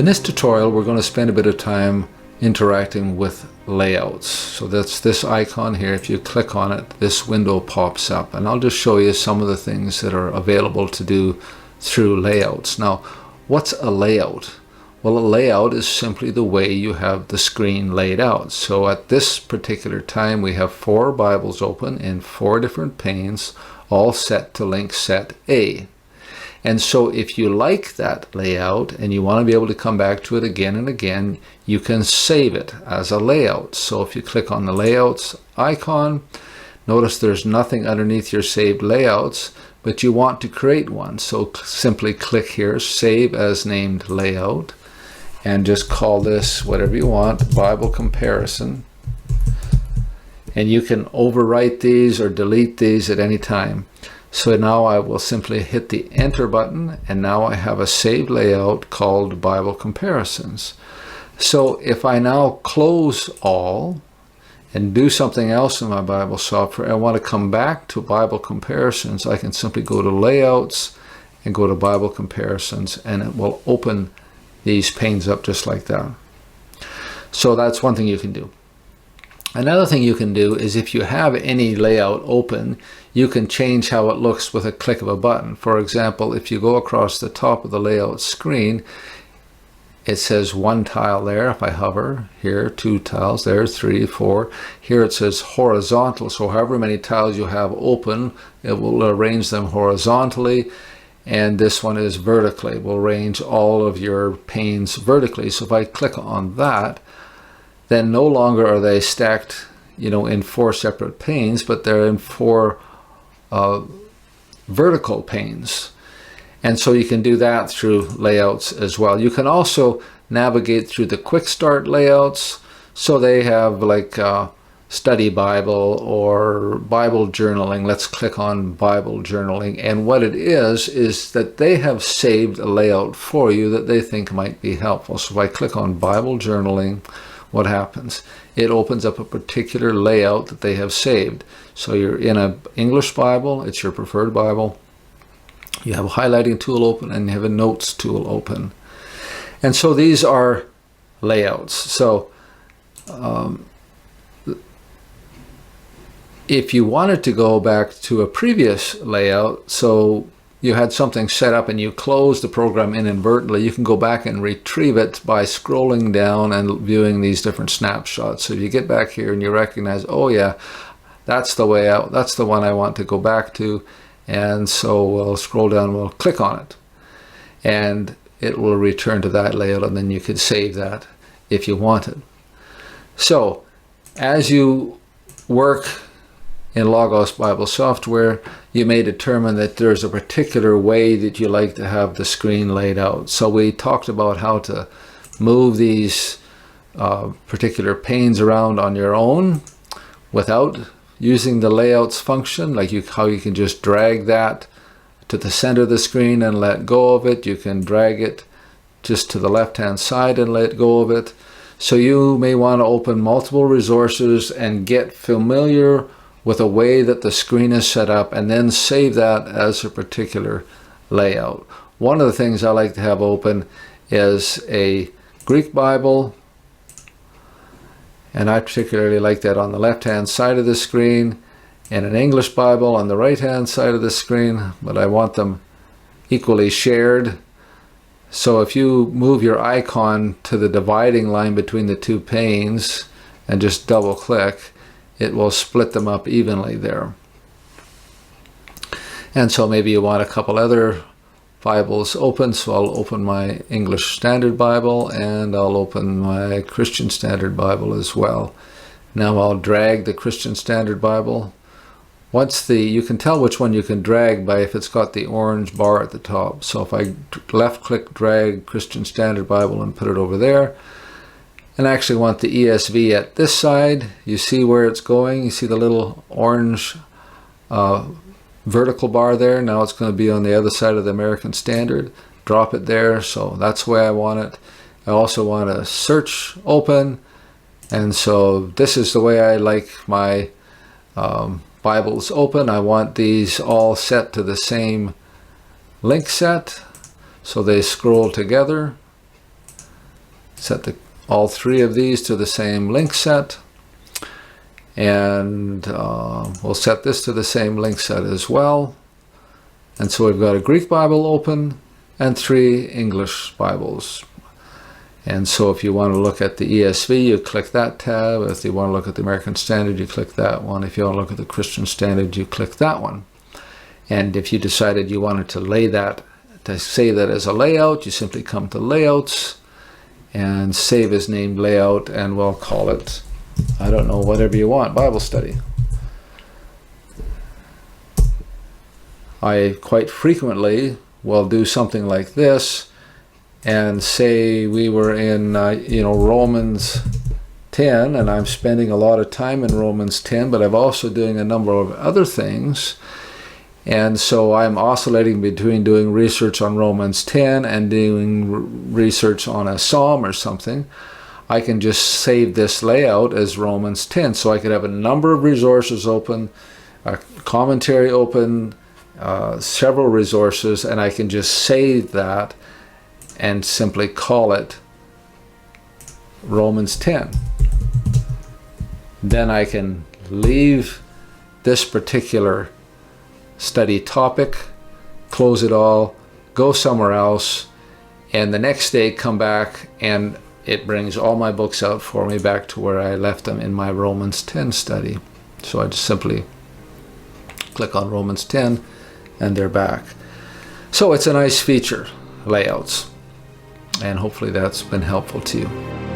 In this tutorial, we're going to spend a bit of time interacting with layouts. So that's this icon here. If you click on it, this window pops up, and I'll just show you some of the things that are available to do through layouts. Now, what's a layout? Well, a layout is simply the way you have the screen laid out. So at this particular time, we have 4 Bibles open in 4 different panes, all set to link set A. And so if you like that layout and you want to be able to come back to it again and again, you can save it as a layout. So if you click on the layouts icon, notice there's nothing underneath your saved layouts, but you want to create one. So simply click here, save as named layout, and just call this whatever you want, Bible comparison. And you can overwrite these or delete these at any time. So now I will simply hit the enter button, and now I have a saved layout called Bible Comparisons. So if I now close all and do something else in my Bible software, I want to come back to Bible Comparisons, I can simply go to Layouts and go to Bible Comparisons, and it will open these panes up just like that. So that's one thing you can do. Another thing you can do is if you have any layout open, you can change how it looks with a click of a button. For example, if you go across the top of the layout screen, it says 1 tile there. If I hover here, 2 tiles there, 3, 4. Here it says horizontal. So however many tiles you have open, it will arrange them horizontally. And this one is vertically. It will arrange all of your panes vertically. So if I click on that, then no longer are they stacked, in 4 separate panes, but they're in 4 vertical panes. And so you can do that through layouts as well. You can also navigate through the quick start layouts. So they have like study Bible or Bible journaling. Let's click on Bible journaling. And what it is that they have saved a layout for you that they think might be helpful. So if I click on Bible journaling, what happens? It opens up a particular layout that they have saved. So you're in an English Bible, it's your preferred Bible. You have a highlighting tool open and you have a notes tool open. And so these are layouts. So if you wanted to go back to a previous layout, so you had something set up and you closed the program inadvertently, you can go back and retrieve it by scrolling down and viewing these different snapshots. So if you get back here and you recognize, oh yeah, that's the way out, that's the one I want to go back to, and so we'll scroll down, we'll click on it, and it will return to that layout, and then you could save that if you wanted. So as you work in Logos Bible software, you may determine that there's a particular way that you like to have the screen laid out. So we talked about how to move these particular panes around on your own without using the layouts function, like how you can just drag that to the center of the screen and let go of it. You can drag it just to the left-hand side and let go of it. So you may want to open multiple resources and get familiar with a way that the screen is set up, and then save that as a particular layout. One of the things I like to have open is a Greek Bible, and I particularly like that on the left-hand side of the screen, and an English Bible on the right-hand side of the screen, but I want them equally shared. So if you move your icon to the dividing line between the 2 panes and just double-click, it will split them up evenly there. And so maybe you want a couple other Bibles open, so I'll open my English Standard Bible and I'll open my Christian Standard Bible as well. Now I'll drag the Christian Standard Bible. You can tell which one you can drag by if it's got the orange bar at the top. So if I left click drag Christian Standard Bible and put it over there, and I actually want the ESV at this side, you see where it's going. You see the little orange vertical bar there. Now it's going to be on the other side of the American Standard. Drop it there. So that's the way I want it. I also want a search open. And so this is the way I like my Bibles open. I want these all set to the same link set, so they scroll together. set all three of these to the same link set, and we'll set this to the same link set as well. And so we've got a Greek Bible open and 3 English Bibles. And so if you want to look at the ESV, you click that tab. If you want to look at the American Standard, you click that one. If you want to look at the Christian Standard, you click that one. And if you decided you wanted to save that as a layout, you simply come to Layouts and save as named layout, and we'll call it, I don't know, whatever you want, Bible study. I quite frequently will do something like this and say we were in Romans 10, and I'm spending a lot of time in Romans 10, but I'm also doing a number of other things. And so I'm oscillating between doing research on Romans 10 and doing research on a psalm or something. I can just save this layout as Romans 10. So I could have a number of resources open, a commentary open, several resources, and I can just save that and simply call it Romans 10. Then I can leave this particular study topic, close it all, go somewhere else, and the next day come back and it brings all my books out for me back to where I left them in my Romans 10 study. So I just simply click on Romans 10 and they're back. So it's a nice feature, Layouts, and hopefully that's been helpful to you.